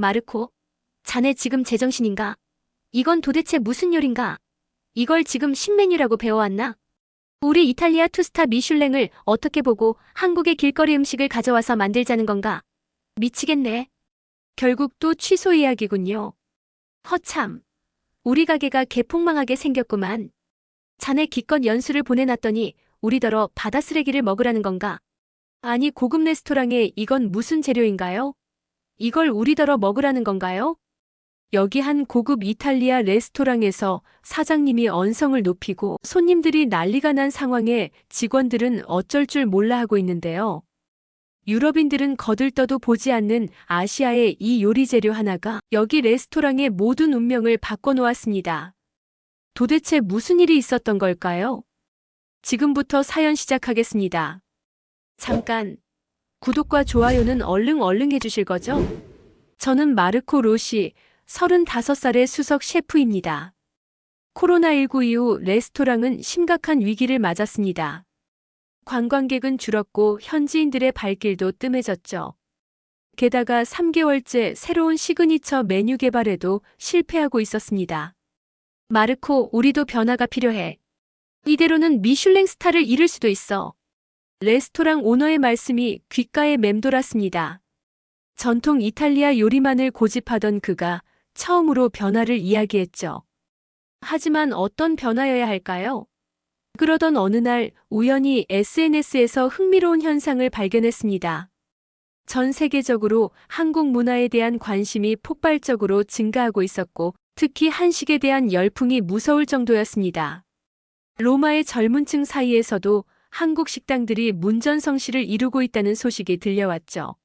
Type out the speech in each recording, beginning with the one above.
마르코, 자네 지금 제정신인가? 이건 도대체 무슨 요린가? 이걸 지금 신메뉴라고 배워왔나? 우리 이탈리아 투스타 미슐랭을 어떻게 보고 한국의 길거리 음식을 가져와서 만들자는 건가? 미치겠네. 결국 또 취소 이야기군요. 허참. 우리 가게가 개폭망하게 생겼구만. 자네 기껏 연수를 보내놨더니 우리더러 바다 쓰레기를 먹으라는 건가? 아니 고급 레스토랑에 이건 무슨 재료인가요? 이걸 우리더러 먹으라는 건가요? 여기 한 고급 이탈리아 레스토랑에서 사장님이 언성을 높이고 손님들이 난리가 난 상황에 직원들은 어쩔 줄 몰라 하고 있는데요. 유럽인들은 거들떠도 보지 않는 아시아의 이 요리 재료 하나가 여기 레스토랑의 모든 운명을 바꿔놓았습니다. 도대체 무슨 일이 있었던 걸까요? 지금부터 사연 시작하겠습니다. 잠깐, 구독과 좋아요는 얼른 해주실 거죠? 저는 마르코 로시, 35살의 수석 셰프입니다. 코로나19 이후 레스토랑은 심각한 위기를 맞았습니다. 관광객은 줄었고 현지인들의 발길도 뜸해졌죠. 게다가 3개월째 새로운 시그니처 메뉴 개발에도 실패하고 있었습니다. 마르코, 우리도 변화가 필요해. 이대로는 미슐랭 스타를 잃을 수도 있어. 레스토랑 오너의 말씀이 귓가에 맴돌았습니다. 전통 이탈리아 요리만을 고집하던 그가 처음으로 변화를 이야기했죠. 하지만 어떤 변화여야 할까요? 그러던 어느 날 우연히 SNS에서 흥미로운 현상을 발견했습니다. 전 세계적으로 한국 문화에 대한 관심이 폭발적으로 증가하고 있었고 특히 한식에 대한 열풍이 무서울 정도였습니다. 로마의 젊은 층 사이에서도 한국 식당들이 문전성시를 이루고 있다는 소식이 들려왔죠.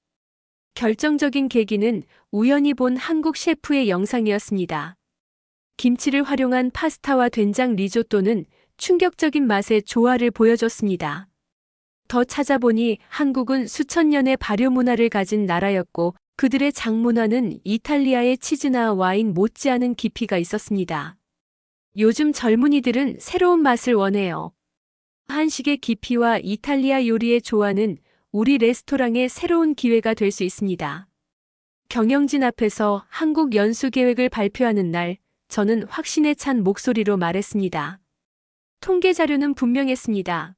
결정적인 계기는 우연히 본 한국 셰프의 영상이었습니다. 김치를 활용한 파스타와 된장 리조또는 충격적인 맛의 조화를 보여줬습니다. 더 찾아보니 한국은 수천 년의 발효 문화를 가진 나라였고 그들의 장문화는 이탈리아의 치즈나 와인 못지않은 깊이가 있었습니다. 요즘 젊은이들은 새로운 맛을 원해요. 한식의 깊이와 이탈리아 요리의 조화는 우리 레스토랑의 새로운 기회가 될 수 있습니다. 경영진 앞에서 한국 연수 계획을 발표하는 날, 저는 확신에 찬 목소리로 말했습니다. 통계 자료는 분명했습니다.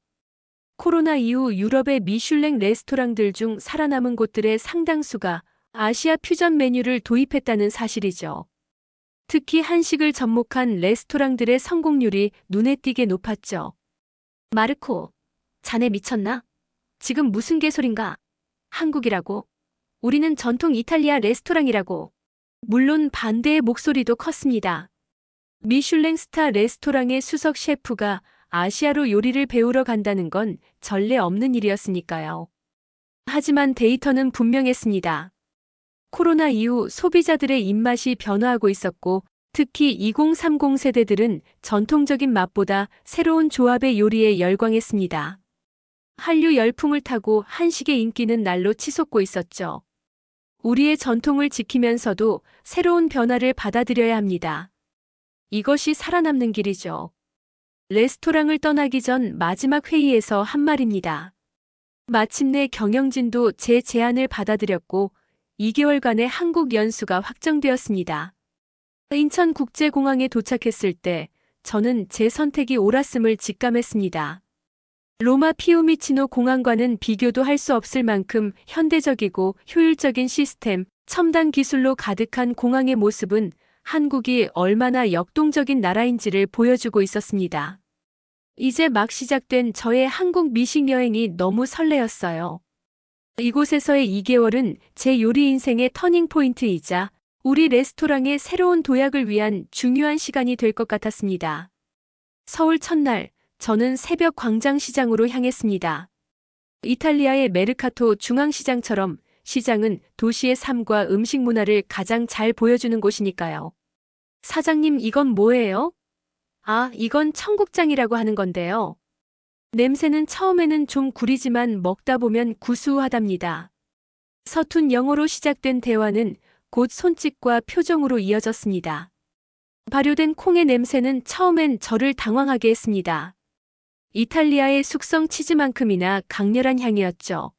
코로나 이후 유럽의 미슐랭 레스토랑들 중 살아남은 곳들의 상당수가 아시아 퓨전 메뉴를 도입했다는 사실이죠. 특히 한식을 접목한 레스토랑들의 성공률이 눈에 띄게 높았죠. 마르코, 자네 미쳤나? 지금 무슨 개소린가? 한국이라고? 우리는 전통 이탈리아 레스토랑이라고. 물론 반대의 목소리도 컸습니다. 미슐랭 스타 레스토랑의 수석 셰프가 아시아로 요리를 배우러 간다는 건 전례 없는 일이었으니까요. 하지만 데이터는 분명했습니다. 코로나 이후 소비자들의 입맛이 변화하고 있었고 특히 2030 세대들은 전통적인 맛보다 새로운 조합의 요리에 열광했습니다. 한류 열풍을 타고 한식의 인기는 날로 치솟고 있었죠. 우리의 전통을 지키면서도 새로운 변화를 받아들여야 합니다. 이것이 살아남는 길이죠. 레스토랑을 떠나기 전 마지막 회의에서 한 말입니다. 마침내 경영진도 제 제안을 받아들였고 2개월간의 한국 연수가 확정되었습니다. 인천국제공항에 도착했을 때 저는 제 선택이 옳았음을 직감했습니다. 로마 피우미치노 공항과는 비교도 할 수 없을 만큼 현대적이고 효율적인 시스템, 첨단 기술로 가득한 공항의 모습은 한국이 얼마나 역동적인 나라인지를 보여주고 있었습니다. 이제 막 시작된 저의 한국 미식 여행이 너무 설레었어요. 이곳에서의 2개월은 제 요리 인생의 터닝포인트이자 우리 레스토랑의 새로운 도약을 위한 중요한 시간이 될 것 같았습니다. 서울 첫날, 저는 새벽 광장시장으로 향했습니다. 이탈리아의 메르카토 중앙시장처럼 시장은 도시의 삶과 음식 문화를 가장 잘 보여주는 곳이니까요. 사장님, 이건 뭐예요? 아, 이건 청국장이라고 하는 건데요. 냄새는 처음에는 좀 구리지만 먹다 보면 구수하답니다. 서툰 영어로 시작된 대화는 곧 손짓과 표정으로 이어졌습니다. 발효된 콩의 냄새는 처음엔 저를 당황하게 했습니다. 이탈리아의 숙성 치즈만큼이나 강렬한 향이었죠.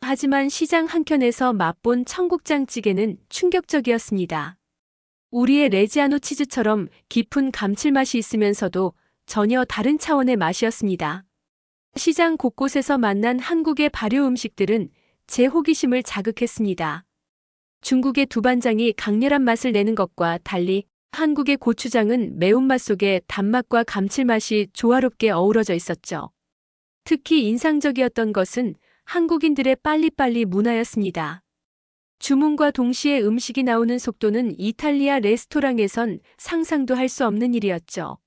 하지만 시장 한켠에서 맛본 청국장찌개는 충격적이었습니다. 우리의 레지아노 치즈처럼 깊은 감칠맛이 있으면서도 전혀 다른 차원의 맛이었습니다. 시장 곳곳에서 만난 한국의 발효 음식들은 제 호기심을 자극했습니다. 중국의 두반장이 강렬한 맛을 내는 것과 달리 한국의 고추장은 매운맛 속에 단맛과 감칠맛이 조화롭게 어우러져 있었죠. 특히 인상적이었던 것은 한국인들의 빨리빨리 문화였습니다. 주문과 동시에 음식이 나오는 속도는 이탈리아 레스토랑에선 상상도 할 수 없는 일이었죠.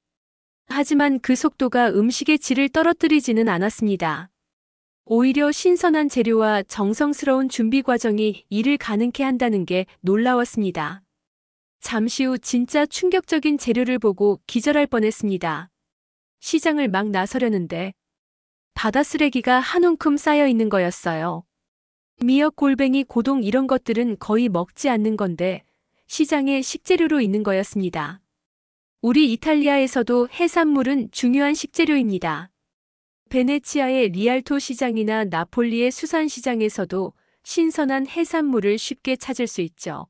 하지만 그 속도가 음식의 질을 떨어뜨리지는 않았습니다. 오히려 신선한 재료와 정성스러운 준비 과정이 이를 가능케 한다는 게 놀라웠습니다. 잠시 후 진짜 충격적인 재료를 보고 기절할 뻔했습니다. 시장을 막 나서려는데 바다 쓰레기가 한 움큼 쌓여 있는 거였어요. 미역, 골뱅이, 고동 이런 것들은 거의 먹지 않는 건데 시장에 식재료로 있는 거였습니다. 우리 이탈리아에서도 해산물은 중요한 식재료입니다. 베네치아의 리알토 시장이나 나폴리의 수산시장에서도 신선한 해산물을 쉽게 찾을 수 있죠.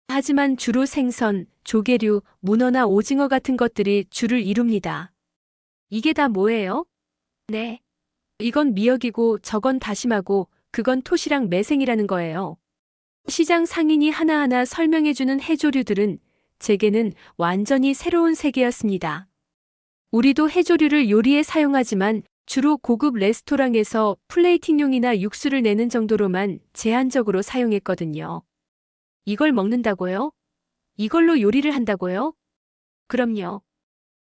하지만 주로 생선, 조개류, 문어나 오징어 같은 것들이 주를 이룹니다. 이게 다 뭐예요? 네. 이건 미역이고 저건 다시마고 그건 토시랑 매생이라는 거예요. 시장 상인이 하나하나 설명해주는 해조류들은 제게는 완전히 새로운 세계였습니다. 우리도 해조류를 요리에 사용하지만 주로 고급 레스토랑에서 플레이팅용이나 육수를 내는 정도로만 제한적으로 사용했거든요. 이걸 먹는다고요? 이걸로 요리를 한다고요? 그럼요.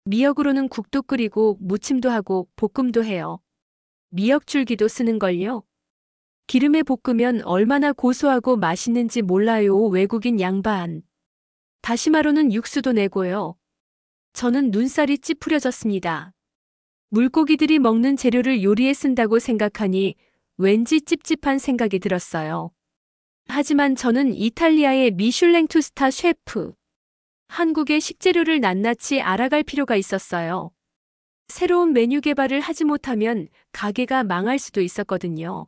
미역으로는 국도 끓이고 무침도 하고 볶음도 해요. 미역줄기도 쓰는걸요. 기름에 볶으면 얼마나 고소하고 맛있는지 몰라요. 외국인 양반. 다시마로는 육수도 내고요. 저는 눈살이 찌푸려졌습니다. 물고기들이 먹는 재료를 요리에 쓴다고 생각하니 왠지 찝찝한 생각이 들었어요. 하지만 저는 이탈리아의 미슐랭 투스타 셰프. 한국의 식재료를 낱낱이 알아갈 필요가 있었어요. 새로운 메뉴 개발을 하지 못하면 가게가 망할 수도 있었거든요.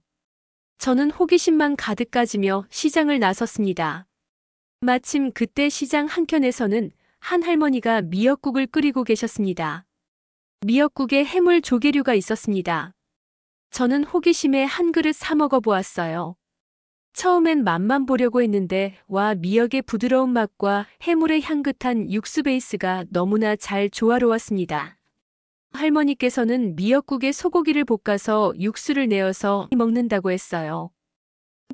저는 호기심만 가득 가지며 시장을 나섰습니다. 마침 그때 시장 한켠에서는 한 할머니가 미역국을 끓이고 계셨습니다. 미역국에 해물 조개류가 있었습니다. 저는 호기심에 한 그릇 사 먹어보았어요. 처음엔 맛만 보려고 했는데 와, 미역의 부드러운 맛과 해물의 향긋한 육수 베이스가 너무나 잘 조화로웠습니다. 할머니께서는 미역국에 소고기를 볶아서 육수를 내어서 먹는다고 했어요.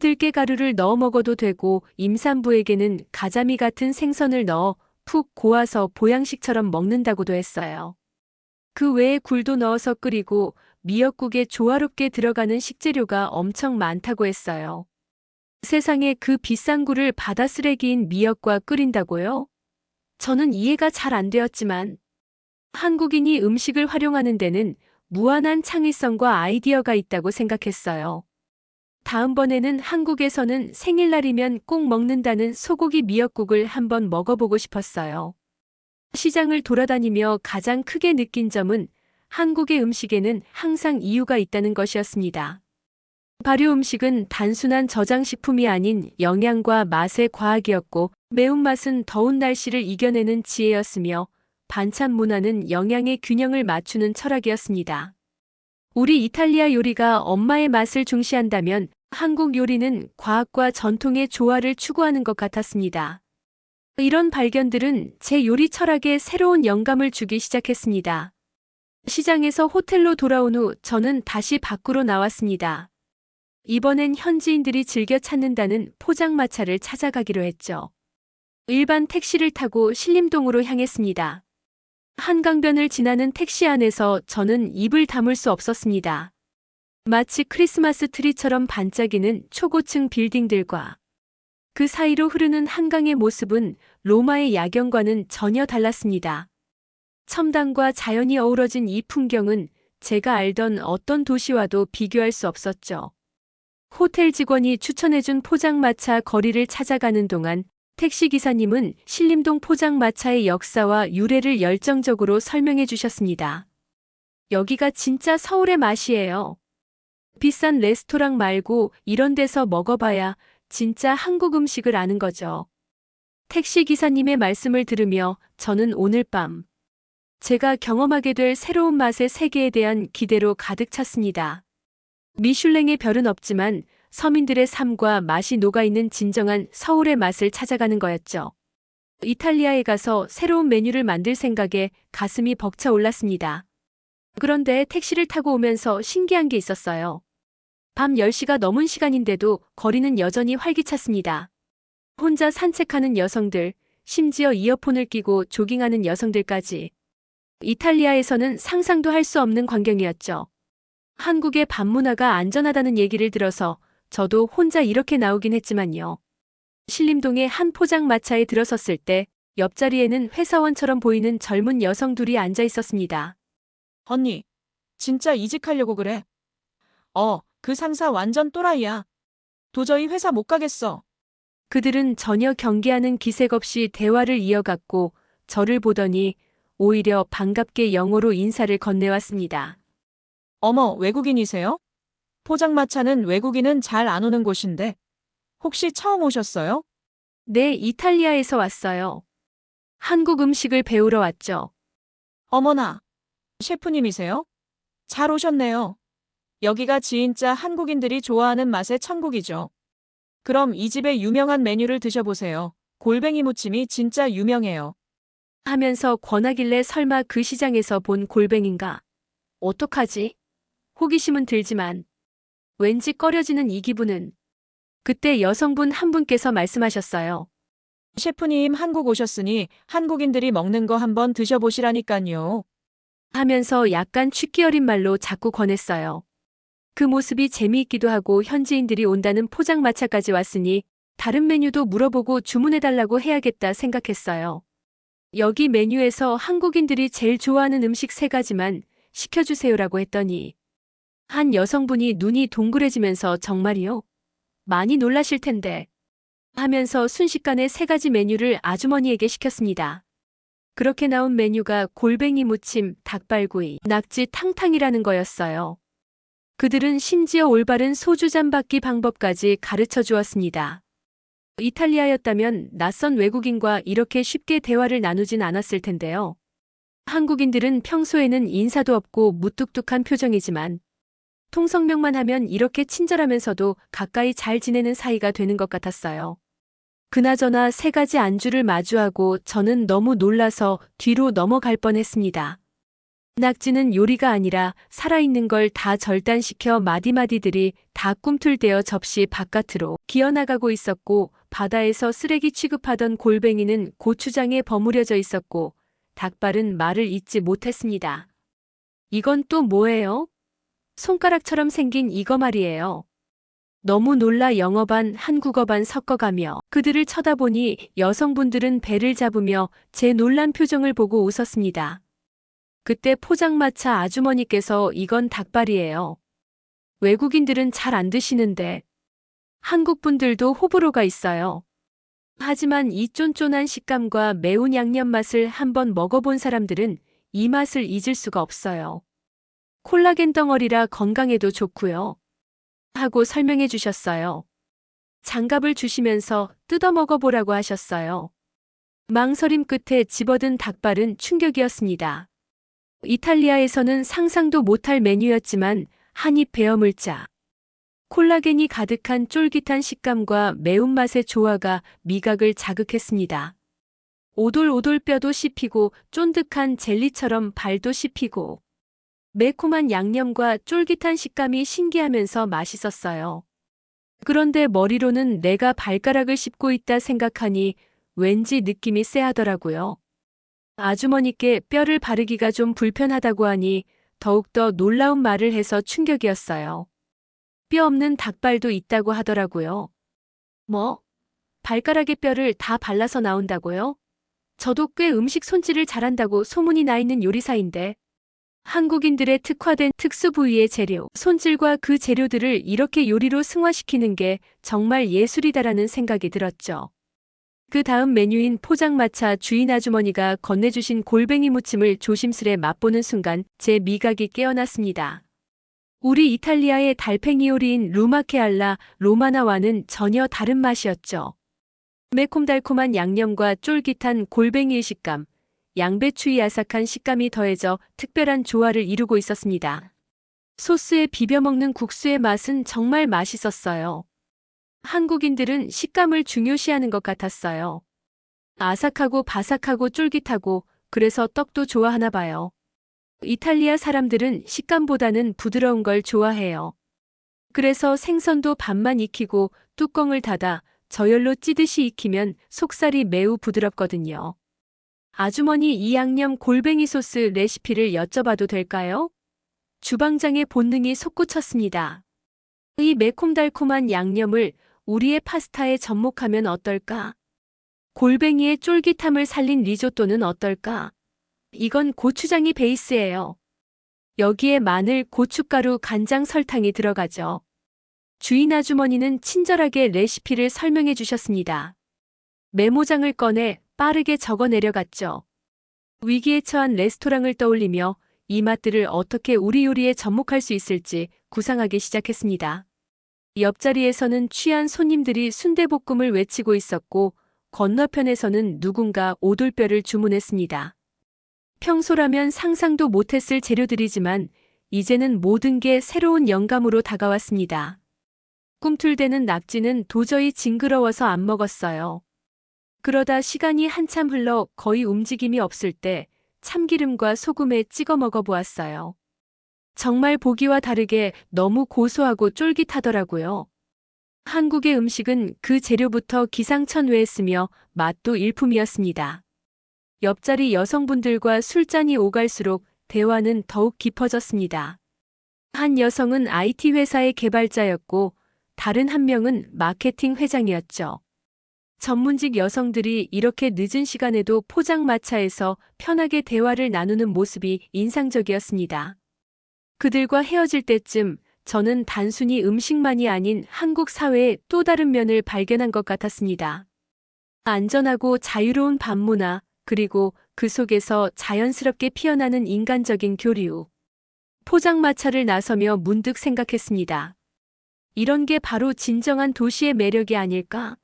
들깨가루를 넣어 먹어도 되고 임산부에게는 가자미 같은 생선을 넣어 푹 고아서 보양식처럼 먹는다고도 했어요. 그 외에 굴도 넣어서 끓이고 미역국에 조화롭게 들어가는 식재료가 엄청 많다고 했어요. 세상에 그 비싼 굴을 바다 쓰레기인 미역과 끓인다고요? 저는 이해가 잘 안 되었지만 한국인이 음식을 활용하는 데는 무한한 창의성과 아이디어가 있다고 생각했어요. 다음번에는 한국에서는 생일날이면 꼭 먹는다는 소고기 미역국을 한번 먹어보고 싶었어요. 시장을 돌아다니며 가장 크게 느낀 점은 한국의 음식에는 항상 이유가 있다는 것이었습니다. 발효 음식은 단순한 저장식품이 아닌 영양과 맛의 과학이었고 매운맛은 더운 날씨를 이겨내는 지혜였으며 반찬 문화는 영양의 균형을 맞추는 철학이었습니다. 우리 이탈리아 요리가 엄마의 맛을 중시한다면 한국 요리는 과학과 전통의 조화를 추구하는 것 같았습니다. 이런 발견들은 제 요리 철학에 새로운 영감을 주기 시작했습니다. 시장에서 호텔로 돌아온 후 저는 다시 밖으로 나왔습니다. 이번엔 현지인들이 즐겨 찾는다는 포장마차를 찾아가기로 했죠. 일반 택시를 타고 신림동으로 향했습니다. 한강변을 지나는 택시 안에서 저는 입을 다물 수 없었습니다. 마치 크리스마스 트리처럼 반짝이는 초고층 빌딩들과 그 사이로 흐르는 한강의 모습은 로마의 야경과는 전혀 달랐습니다. 첨단과 자연이 어우러진 이 풍경은 제가 알던 어떤 도시와도 비교할 수 없었죠. 호텔 직원이 추천해준 포장마차 거리를 찾아가는 동안 택시기사님은 신림동 포장마차의 역사와 유래를 열정적으로 설명해 주셨습니다. 여기가 진짜 서울의 맛이에요. 비싼 레스토랑 말고 이런 데서 먹어봐야 진짜 한국 음식을 아는 거죠. 택시 기사님의 말씀을 들으며 저는 오늘 밤 제가 경험하게 될 새로운 맛의 세계에 대한 기대로 가득 찼습니다. 미슐랭의 별은 없지만 서민들의 삶과 맛이 녹아있는 진정한 서울의 맛을 찾아가는 거였죠. 이탈리아에 가서 새로운 메뉴를 만들 생각에 가슴이 벅차 올랐습니다. 그런데 택시를 타고 오면서 신기한 게 있었어요. 밤 10시가 넘은 시간인데도 거리는 여전히 활기찼습니다. 혼자 산책하는 여성들, 심지어 이어폰을 끼고 조깅하는 여성들까지. 이탈리아에서는 상상도 할 수 없는 광경이었죠. 한국의 밤문화가 안전하다는 얘기를 들어서 저도 혼자 이렇게 나오긴 했지만요. 신림동의 한 포장마차에 들어섰을 때 옆자리에는 회사원처럼 보이는 젊은 여성 둘이 앉아 있었습니다. 언니, 진짜 이직하려고 그래? 그 상사 완전 또라이야. 도저히 회사 못 가겠어. 그들은 전혀 경계하는 기색 없이 대화를 이어갔고 저를 보더니 오히려 반갑게 영어로 인사를 건네왔습니다. 어머, 외국인이세요? 포장마차는 외국인은 잘 안 오는 곳인데. 혹시 처음 오셨어요? 네, 이탈리아에서 왔어요. 한국 음식을 배우러 왔죠. 어머나, 셰프님이세요? 잘 오셨네요. 여기가 진짜 한국인들이 좋아하는 맛의 천국이죠. 그럼 이 집의 유명한 메뉴를 드셔보세요. 골뱅이 무침이 진짜 유명해요. 하면서 권하길래 설마 그 시장에서 본 골뱅인가? 어떡하지? 호기심은 들지만 왠지 꺼려지는 이 기분은. 그때 여성분 한 분께서 말씀하셨어요. 셰프님 한국 오셨으니 한국인들이 먹는 거 한번 드셔보시라니깐요. 하면서 약간 취기 어린 말로 자꾸 권했어요. 그 모습이 재미있기도 하고 현지인들이 온다는 포장마차까지 왔으니 다른 메뉴도 물어보고 주문해달라고 해야겠다 생각했어요. 여기 메뉴에서 한국인들이 제일 좋아하는 음식 3가지만 시켜주세요라고 했더니 한 여성분이 눈이 동그래지면서 정말이요? 많이 놀라실 텐데 하면서 순식간에 3가지 메뉴를 아주머니에게 시켰습니다. 그렇게 나온 메뉴가 골뱅이 무침, 닭발구이, 낙지 탕탕이라는 거였어요. 그들은 심지어 올바른 소주잔 받기 방법까지 가르쳐 주었습니다. 이탈리아였다면 낯선 외국인과 이렇게 쉽게 대화를 나누진 않았을 텐데요. 한국인들은 평소에는 인사도 없고 무뚝뚝한 표정이지만 통성명만 하면 이렇게 친절하면서도 가까이 잘 지내는 사이가 되는 것 같았어요. 그나저나 3가지 안주를 마주하고 저는 너무 놀라서 뒤로 넘어갈 뻔했습니다. 낙지는 요리가 아니라 살아있는 걸 다 절단시켜 마디마디들이 다 꿈틀대어 접시 바깥으로 기어나가고 있었고 바다에서 쓰레기 취급하던 골뱅이는 고추장에 버무려져 있었고 닭발은 말을 잇지 못했습니다. 이건 또 뭐예요? 손가락처럼 생긴 이거 말이에요. 너무 놀라 영어 반 한국어 반 섞어가며 그들을 쳐다보니 여성분들은 배를 잡으며 제 놀란 표정을 보고 웃었습니다. 그때 포장마차 아주머니께서 이건 닭발이에요. 외국인들은 잘 안 드시는데 한국 분들도 호불호가 있어요. 하지만 이 쫀쫀한 식감과 매운 양념 맛을 한번 먹어본 사람들은 이 맛을 잊을 수가 없어요. 콜라겐 덩어리라 건강에도 좋고요. 하고 설명해 주셨어요. 장갑을 주시면서 뜯어 먹어보라고 하셨어요. 망설임 끝에 집어든 닭발은 충격이었습니다. 이탈리아에서는 상상도 못할 메뉴였지만 한 입 베어 물자. 콜라겐이 가득한 쫄깃한 식감과 매운맛의 조화가 미각을 자극했습니다. 오돌오돌 뼈도 씹히고 쫀득한 젤리처럼 발도 씹히고 매콤한 양념과 쫄깃한 식감이 신기하면서 맛있었어요. 그런데 머리로는 내가 발가락을 씹고 있다 생각하니 왠지 느낌이 쎄하더라고요. 아주머니께 뼈를 바르기가 좀 불편하다고 하니 더욱더 놀라운 말을 해서 충격이었어요. 뼈 없는 닭발도 있다고 하더라고요. 뭐? 발가락에 뼈를 다 발라서 나온다고요? 저도 꽤 음식 손질을 잘한다고 소문이 나 있는 요리사인데 한국인들의 특화된 특수 부위의 재료, 손질과 그 재료들을 이렇게 요리로 승화시키는 게 정말 예술이다라는 생각이 들었죠. 그 다음 메뉴인 포장마차 주인 아주머니가 건네주신 골뱅이 무침을 조심스레 맛보는 순간 제 미각이 깨어났습니다. 우리 이탈리아의 달팽이 요리인 루마케알라 로마나와는 전혀 다른 맛이었죠. 매콤달콤한 양념과 쫄깃한 골뱅이의 식감, 양배추의 아삭한 식감이 더해져 특별한 조화를 이루고 있었습니다. 소스에 비벼 먹는 국수의 맛은 정말 맛있었어요. 한국인들은 식감을 중요시하는 것 같았어요. 아삭하고 바삭하고 쫄깃하고 그래서 떡도 좋아하나 봐요. 이탈리아 사람들은 식감보다는 부드러운 걸 좋아해요. 그래서 생선도 반만 익히고 뚜껑을 닫아 저열로 찌듯이 익히면 속살이 매우 부드럽거든요. 아주머니, 이 양념 골뱅이 소스 레시피를 여쭤봐도 될까요? 주방장의 본능이 솟구쳤습니다. 이 매콤달콤한 양념을 우리의 파스타에 접목하면 어떨까? 골뱅이의 쫄깃함을 살린 리조또는 어떨까? 이건 고추장이 베이스예요. 여기에 마늘, 고춧가루, 간장, 설탕이 들어가죠. 주인 아주머니는 친절하게 레시피를 설명해 주셨습니다. 메모장을 꺼내 빠르게 적어 내려갔죠. 위기에 처한 레스토랑을 떠올리며 이 맛들을 어떻게 우리 요리에 접목할 수 있을지 구상하기 시작했습니다. 옆자리에서는 취한 손님들이 순대볶음을 외치고 있었고 건너편에서는 누군가 오돌뼈를 주문했습니다. 평소라면 상상도 못했을 재료들이지만 이제는 모든 게 새로운 영감으로 다가왔습니다. 꿈틀대는 낙지는 도저히 징그러워서 안 먹었어요. 그러다 시간이 한참 흘러 거의 움직임이 없을 때 참기름과 소금에 찍어 먹어보았어요. 정말 보기와 다르게 너무 고소하고 쫄깃하더라고요. 한국의 음식은 그 재료부터 기상천외했으며 맛도 일품이었습니다. 옆자리 여성분들과 술잔이 오갈수록 대화는 더욱 깊어졌습니다. 한 여성은 IT 회사의 개발자였고 다른 한 명은 마케팅 회장이었죠. 전문직 여성들이 이렇게 늦은 시간에도 포장마차에서 편하게 대화를 나누는 모습이 인상적이었습니다. 그들과 헤어질 때쯤 저는 단순히 음식만이 아닌 한국 사회의 또 다른 면을 발견한 것 같았습니다. 안전하고 자유로운 밤문화, 그리고 그 속에서 자연스럽게 피어나는 인간적인 교류. 포장마차를 나서며 문득 생각했습니다. 이런 게 바로 진정한 도시의 매력이 아닐까?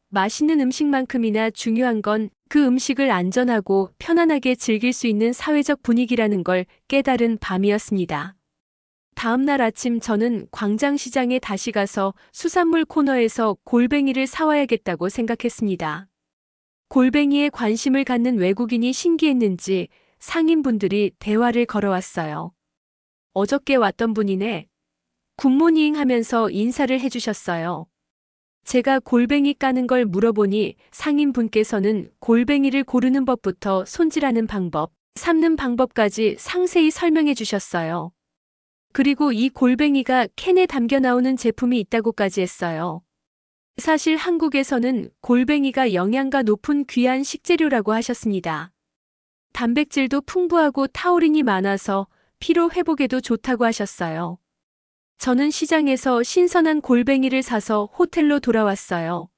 맛있는 음식만큼이나 중요한 건 그 음식을 안전하고 편안하게 즐길 수 있는 사회적 분위기라는 걸 깨달은 밤이었습니다. 다음 날 아침 저는 광장시장에 다시 가서 수산물 코너에서 골뱅이를 사와야겠다고 생각했습니다. 골뱅이에 관심을 갖는 외국인이 신기했는지 상인분들이 대화를 걸어왔어요. 어저께 왔던 분이네. 굿모닝 하면서 인사를 해주셨어요. 제가 골뱅이 까는 걸 물어보니 상인분께서는 골뱅이를 고르는 법부터 손질하는 방법, 삶는 방법까지 상세히 설명해 주셨어요. 그리고 이 골뱅이가 캔에 담겨 나오는 제품이 있다고까지 했어요. 사실 한국에서는 골뱅이가 영양가 높은 귀한 식재료라고 하셨습니다. 단백질도 풍부하고 타우린이 많아서 피로 회복에도 좋다고 하셨어요. 저는 시장에서 신선한 골뱅이를 사서 호텔로 돌아왔어요.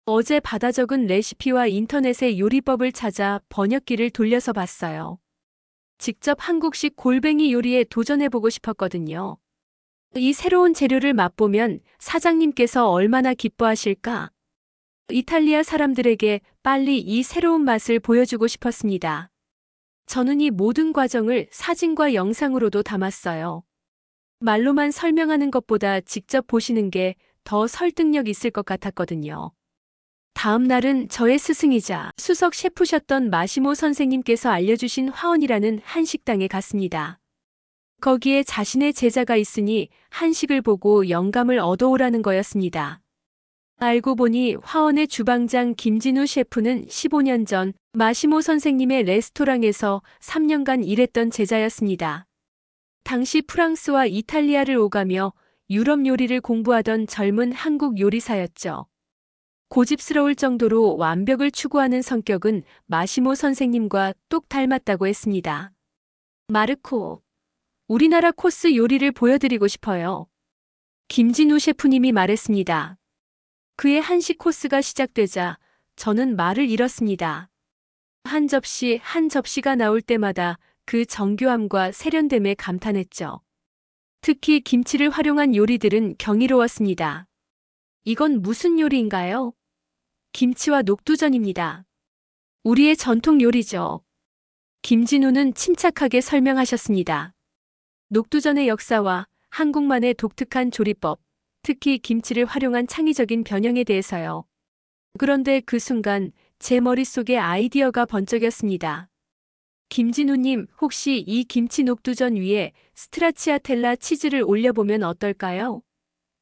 어제 받아 적은 레시피와 인터넷의 요리법을 찾아 번역기를 돌려서 봤어요. 직접 한국식 골뱅이 요리에 도전해보고 싶었거든요. 이 새로운 재료를 맛보면 사장님께서 얼마나 기뻐하실까? 이탈리아 사람들에게 빨리 이 새로운 맛을 보여주고 싶었습니다. 저는 이 모든 과정을 사진과 영상으로도 담았어요. 말로만 설명하는 것보다 직접 보시는 게 더 설득력 있을 것 같았거든요. 다음 날은 저의 스승이자 수석 셰프셨던 마시모 선생님께서 알려주신 화원이라는 한식당에 갔습니다. 거기에 자신의 제자가 있으니 한식을 보고 영감을 얻어오라는 거였습니다. 알고 보니 화원의 주방장 김진우 셰프는 15년 전 마시모 선생님의 레스토랑에서 3년간 일했던 제자였습니다. 당시 프랑스와 이탈리아를 오가며 유럽 요리를 공부하던 젊은 한국 요리사였죠. 고집스러울 정도로 완벽을 추구하는 성격은 마시모 선생님과 똑 닮았다고 했습니다. 마르코, 우리나라 코스 요리를 보여드리고 싶어요. 김진우 셰프님이 말했습니다. 그의 한식 코스가 시작되자 저는 말을 잃었습니다. 한 접시 한 접시가 나올 때마다 그 정교함과 세련됨에 감탄했죠. 특히 김치를 활용한 요리들은 경이로웠습니다. 이건 무슨 요리인가요? 김치와 녹두전입니다. 우리의 전통 요리죠. 김진우는 침착하게 설명하셨습니다. 녹두전의 역사와 한국만의 독특한 조리법, 특히 김치를 활용한 창의적인 변형에 대해서요. 그런데 그 순간 제 머릿속에 아이디어가 번쩍였습니다. 김진우님, 혹시 이 김치 녹두전 위에 스트라치아텔라 치즈를 올려보면 어떨까요?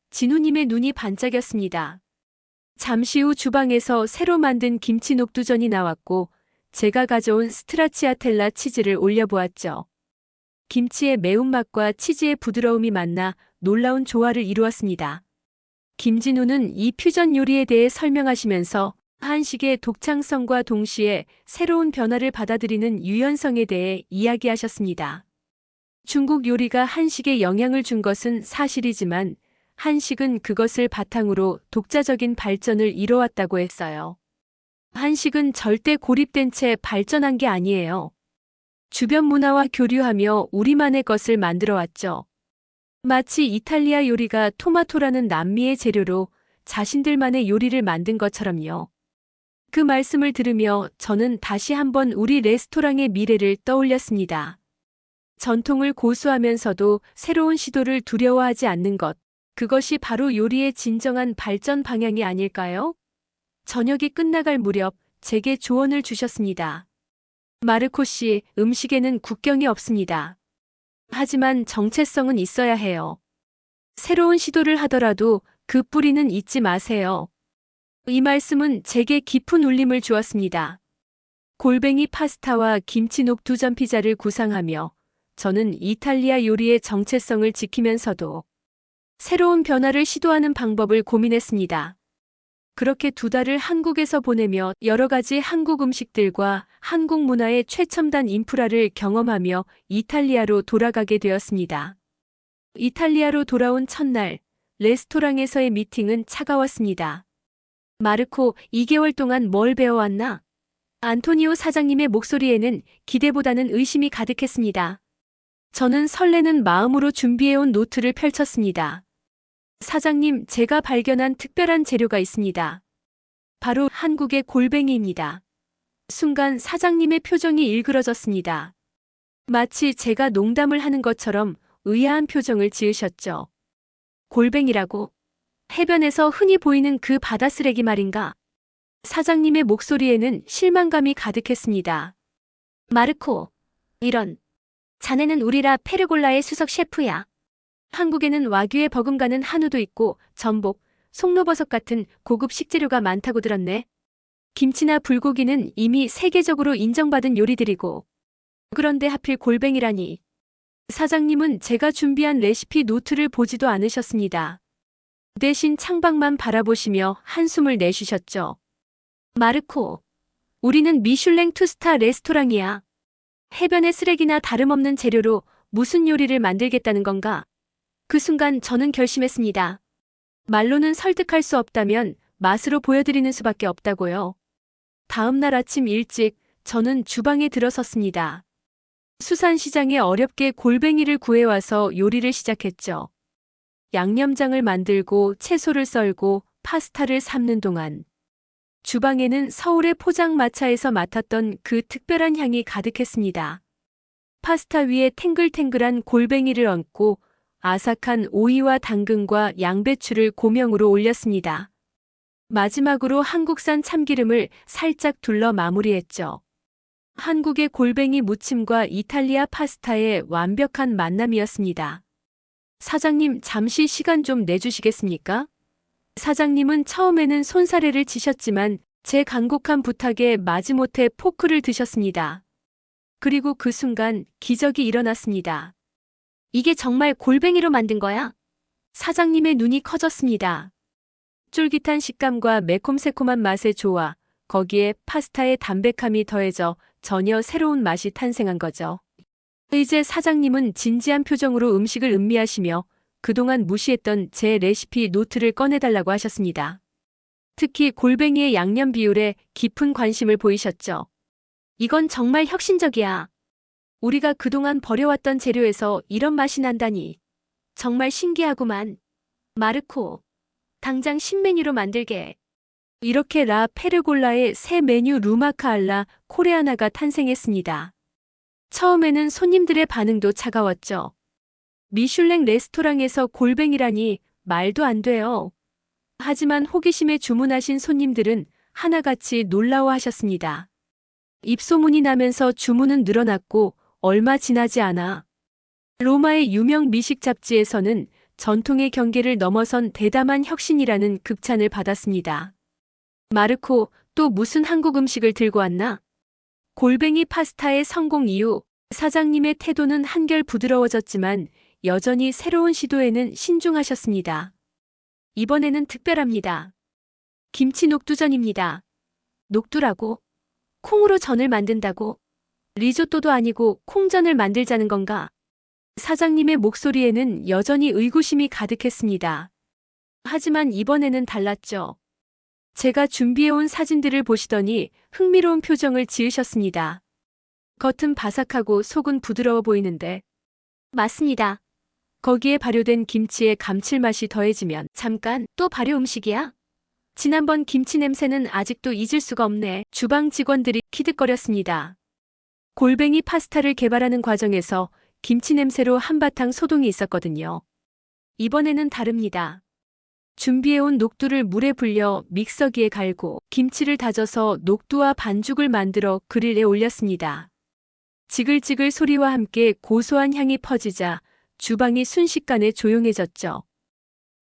진우님의 눈이 반짝였습니다. 잠시 후 주방에서 새로 만든 김치 녹두전이 나왔고 제가 가져온 스트라치아텔라 치즈를 올려보았죠. 김치의 매운맛과 치즈의 부드러움이 만나 놀라운 조화를 이루었습니다. 김진우는 이 퓨전 요리에 대해 설명하시면서 한식의 독창성과 동시에 새로운 변화를 받아들이는 유연성에 대해 이야기하셨습니다. 중국 요리가 한식에 영향을 준 것은 사실이지만 한식은 그것을 바탕으로 독자적인 발전을 이뤄왔다고 했어요. 한식은 절대 고립된 채 발전한 게 아니에요. 주변 문화와 교류하며 우리만의 것을 만들어왔죠. 마치 이탈리아 요리가 토마토라는 남미의 재료로 자신들만의 요리를 만든 것처럼요. 그 말씀을 들으며 저는 다시 한번 우리 레스토랑의 미래를 떠올렸습니다. 전통을 고수하면서도 새로운 시도를 두려워하지 않는 것, 그것이 바로 요리의 진정한 발전 방향이 아닐까요? 저녁이 끝나갈 무렵 제게 조언을 주셨습니다. 마르코 씨, 음식에는 국경이 없습니다. 하지만 정체성은 있어야 해요. 새로운 시도를 하더라도 그 뿌리는 잊지 마세요. 이 말씀은 제게 깊은 울림을 주었습니다. 골뱅이 파스타와 김치 녹두전 피자를 구상하며 저는 이탈리아 요리의 정체성을 지키면서도 새로운 변화를 시도하는 방법을 고민했습니다. 그렇게 2달을 한국에서 보내며 여러 가지 한국 음식들과 한국 문화의 최첨단 인프라를 경험하며 이탈리아로 돌아가게 되었습니다. 이탈리아로 돌아온 첫날, 레스토랑에서의 미팅은 차가웠습니다. 마르코, 2개월 동안 뭘 배워왔나? 안토니오 사장님의 목소리에는 기대보다는 의심이 가득했습니다. 저는 설레는 마음으로 준비해온 노트를 펼쳤습니다. 사장님, 제가 발견한 특별한 재료가 있습니다. 바로 한국의 골뱅이입니다. 순간 사장님의 표정이 일그러졌습니다. 마치 제가 농담을 하는 것처럼 의아한 표정을 지으셨죠. 골뱅이라고? 해변에서 흔히 보이는 그 바다 쓰레기 말인가? 사장님의 목소리에는 실망감이 가득했습니다. 마르코, 이런. 자네는 우리라 페르골라의 수석 셰프야. 한국에는 와규에 버금가는 한우도 있고 전복, 송로버섯 같은 고급 식재료가 많다고 들었네. 김치나 불고기는 이미 세계적으로 인정받은 요리들이고. 그런데 하필 골뱅이라니. 사장님은 제가 준비한 레시피 노트를 보지도 않으셨습니다. 대신 창밖만 바라보시며 한숨을 내쉬셨죠. 마르코, 우리는 미슐랭 2스타 레스토랑이야. 해변의 쓰레기나 다름없는 재료로 무슨 요리를 만들겠다는 건가? 그 순간 저는 결심했습니다. 말로는 설득할 수 없다면 맛으로 보여드리는 수밖에 없다고요. 다음 날 아침 일찍 저는 주방에 들어섰습니다. 수산시장에 어렵게 골뱅이를 구해와서 요리를 시작했죠. 양념장을 만들고 채소를 썰고 파스타를 삶는 동안 주방에는 서울의 포장마차에서 맡았던 그 특별한 향이 가득했습니다. 파스타 위에 탱글탱글한 골뱅이를 얹고 아삭한 오이와 당근과 양배추를 고명으로 올렸습니다. 마지막으로 한국산 참기름을 살짝 둘러 마무리했죠. 한국의 골뱅이 무침과 이탈리아 파스타의 완벽한 만남이었습니다. 사장님, 잠시 시간 좀 내주시겠습니까? 사장님은 처음에는 손사래를 치셨지만 제 간곡한 부탁에 마지못해 포크를 드셨습니다. 그리고 그 순간 기적이 일어났습니다. 이게 정말 골뱅이로 만든 거야? 사장님의 눈이 커졌습니다. 쫄깃한 식감과 매콤새콤한 맛의 조화, 거기에 파스타의 담백함이 더해져 전혀 새로운 맛이 탄생한 거죠. 이제 사장님은 진지한 표정으로 음식을 음미하시며 그동안 무시했던 제 레시피 노트를 꺼내달라고 하셨습니다. 특히 골뱅이의 양념 비율에 깊은 관심을 보이셨죠. 이건 정말 혁신적이야. 우리가 그동안 버려왔던 재료에서 이런 맛이 난다니. 정말 신기하구만. 마르코, 당장 신메뉴로 만들게. 이렇게 라 페르골라의 새 메뉴 루마카 알라 코레아나가 탄생했습니다. 처음에는 손님들의 반응도 차가웠죠. 미슐랭 레스토랑에서 골뱅이라니 말도 안 돼요. 하지만 호기심에 주문하신 손님들은 하나같이 놀라워하셨습니다. 입소문이 나면서 주문은 늘어났고 얼마 지나지 않아 로마의 유명 미식 잡지에서는 전통의 경계를 넘어선 대담한 혁신이라는 극찬을 받았습니다. 마르코, 또 무슨 한국 음식을 들고 왔나? 골뱅이 파스타의 성공 이후 사장님의 태도는 한결 부드러워졌지만 여전히 새로운 시도에는 신중하셨습니다. 이번에는 특별합니다. 김치 녹두전입니다. 녹두라고? 콩으로 전을 만든다고? 리조또도 아니고 콩전을 만들자는 건가? 사장님의 목소리에는 여전히 의구심이 가득했습니다. 하지만 이번에는 달랐죠. 제가 준비해온 사진들을 보시더니 흥미로운 표정을 지으셨습니다. 겉은 바삭하고 속은 부드러워 보이는데. 맞습니다. 거기에 발효된 김치의 감칠맛이 더해지면 잠깐 또 발효 음식이야? 지난번 김치 냄새는 아직도 잊을 수가 없네. 주방 직원들이 키득거렸습니다. 골뱅이 파스타를 개발하는 과정에서 김치 냄새로 한바탕 소동이 있었거든요. 이번에는 다릅니다. 준비해온 녹두를 물에 불려 믹서기에 갈고 김치를 다져서 녹두와 반죽을 만들어 그릴에 올렸습니다. 지글지글 소리와 함께 고소한 향이 퍼지자 주방이 순식간에 조용해졌죠.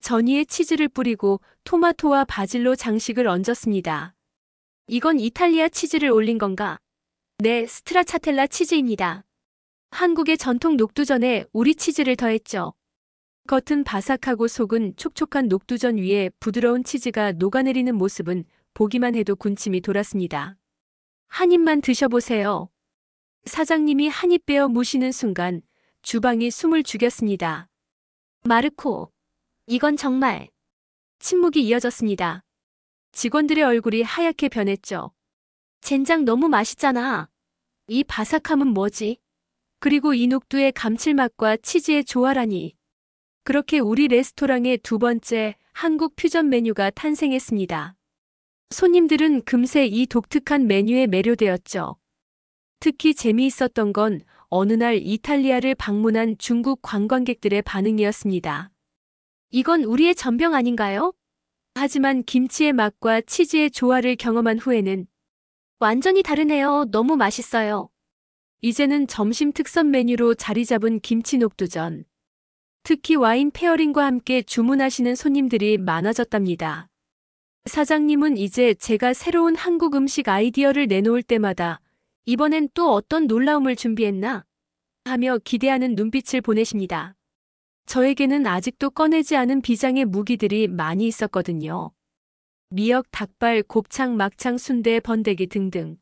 전 위에 치즈를 뿌리고 토마토와 바질로 장식을 얹었습니다. 이건 이탈리아 치즈를 올린 건가? 네, 스트라차텔라 치즈입니다. 한국의 전통 녹두전에 우리 치즈를 더했죠. 겉은 바삭하고 속은 촉촉한 녹두전 위에 부드러운 치즈가 녹아내리는 모습은 보기만 해도 군침이 돌았습니다. 한 입만 드셔보세요. 사장님이 한 입 빼어 무시는 순간 주방이 숨을 죽였습니다. 마르코, 이건 정말. 침묵이 이어졌습니다. 직원들의 얼굴이 하얗게 변했죠. 젠장 너무 맛있잖아. 이 바삭함은 뭐지? 그리고 이 녹두의 감칠맛과 치즈의 조화라니. 그렇게 우리 레스토랑의 두 번째 한국 퓨전 메뉴가 탄생했습니다. 손님들은 금세 이 독특한 메뉴에 매료되었죠. 특히 재미있었던 건 어느 날 이탈리아를 방문한 중국 관광객들의 반응이었습니다. 이건 우리의 전병 아닌가요? 하지만 김치의 맛과 치즈의 조화를 경험한 후에는 완전히 다르네요. 너무 맛있어요. 이제는 점심 특선 메뉴로 자리 잡은 김치 녹두전. 특히 와인 페어링과 함께 주문하시는 손님들이 많아졌답니다. 사장님은 이제 제가 새로운 한국 음식 아이디어를 내놓을 때마다 이번엔 또 어떤 놀라움을 준비했나? 하며 기대하는 눈빛을 보내십니다. 저에게는 아직도 꺼내지 않은 비장의 무기들이 많이 있었거든요. 미역, 닭발, 곱창, 막창, 순대, 번데기 등등.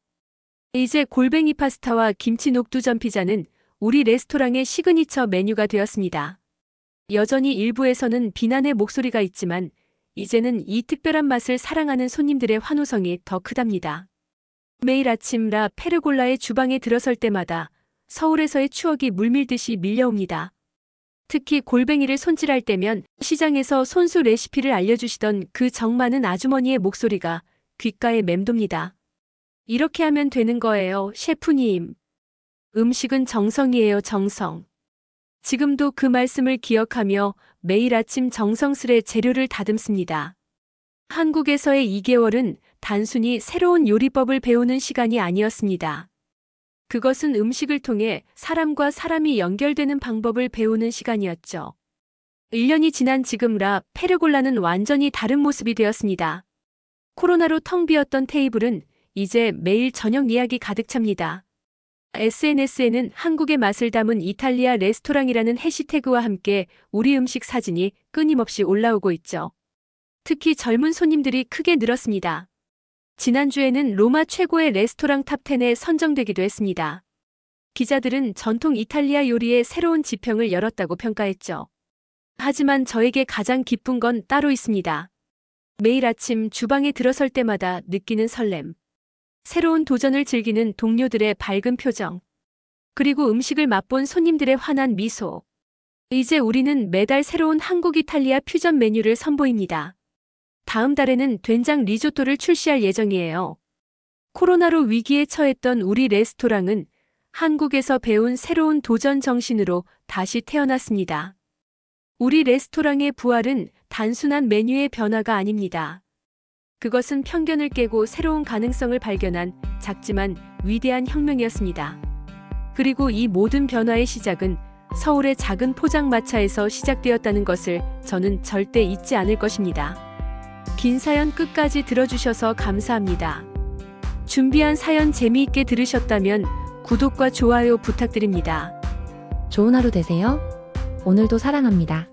이제 골뱅이 파스타와 김치 녹두전 피자는 우리 레스토랑의 시그니처 메뉴가 되었습니다. 여전히 일부에서는 비난의 목소리가 있지만 이제는 이 특별한 맛을 사랑하는 손님들의 환호성이 더 크답니다. 매일 아침 라 페르골라의 주방에 들어설 때마다 서울에서의 추억이 물밀듯이 밀려옵니다. 특히 골뱅이를 손질할 때면 시장에서 손수 레시피를 알려주시던 그 정 많은 아주머니의 목소리가 귓가에 맴돕니다. 이렇게 하면 되는 거예요, 셰프님. 음식은 정성이에요, 정성. 지금도 그 말씀을 기억하며 매일 아침 정성스레 재료를 다듬습니다. 한국에서의 2개월은 단순히 새로운 요리법을 배우는 시간이 아니었습니다. 그것은 음식을 통해 사람과 사람이 연결되는 방법을 배우는 시간이었죠. 1년이 지난 지금 라 페르골라는 완전히 다른 모습이 되었습니다. 코로나로 텅 비었던 테이블은 이제 매일 저녁 예약이 가득 찹니다. SNS에는 한국의 맛을 담은 이탈리아 레스토랑이라는 해시태그와 함께 우리 음식 사진이 끊임없이 올라오고 있죠. 특히 젊은 손님들이 크게 늘었습니다. 지난주에는 로마 최고의 레스토랑 탑10에 선정되기도 했습니다. 기자들은 전통 이탈리아 요리의 새로운 지평을 열었다고 평가했죠. 하지만 저에게 가장 기쁜 건 따로 있습니다. 매일 아침 주방에 들어설 때마다 느끼는 설렘. 새로운 도전을 즐기는 동료들의 밝은 표정. 그리고 음식을 맛본 손님들의 환한 미소. 이제 우리는 매달 새로운 한국 이탈리아 퓨전 메뉴를 선보입니다. 다음 달에는 된장 리조또를 출시할 예정이에요. 코로나로 위기에 처했던 우리 레스토랑은 한국에서 배운 새로운 도전 정신으로 다시 태어났습니다. 우리 레스토랑의 부활은 단순한 메뉴의 변화가 아닙니다. 그것은 편견을 깨고 새로운 가능성을 발견한 작지만 위대한 혁명이었습니다. 그리고 이 모든 변화의 시작은 서울의 작은 포장마차에서 시작되었다는 것을 저는 절대 잊지 않을 것입니다. 긴 사연 끝까지 들어주셔서 감사합니다. 준비한 사연 재미있게 들으셨다면 구독과 좋아요 부탁드립니다. 좋은 하루 되세요. 오늘도 사랑합니다.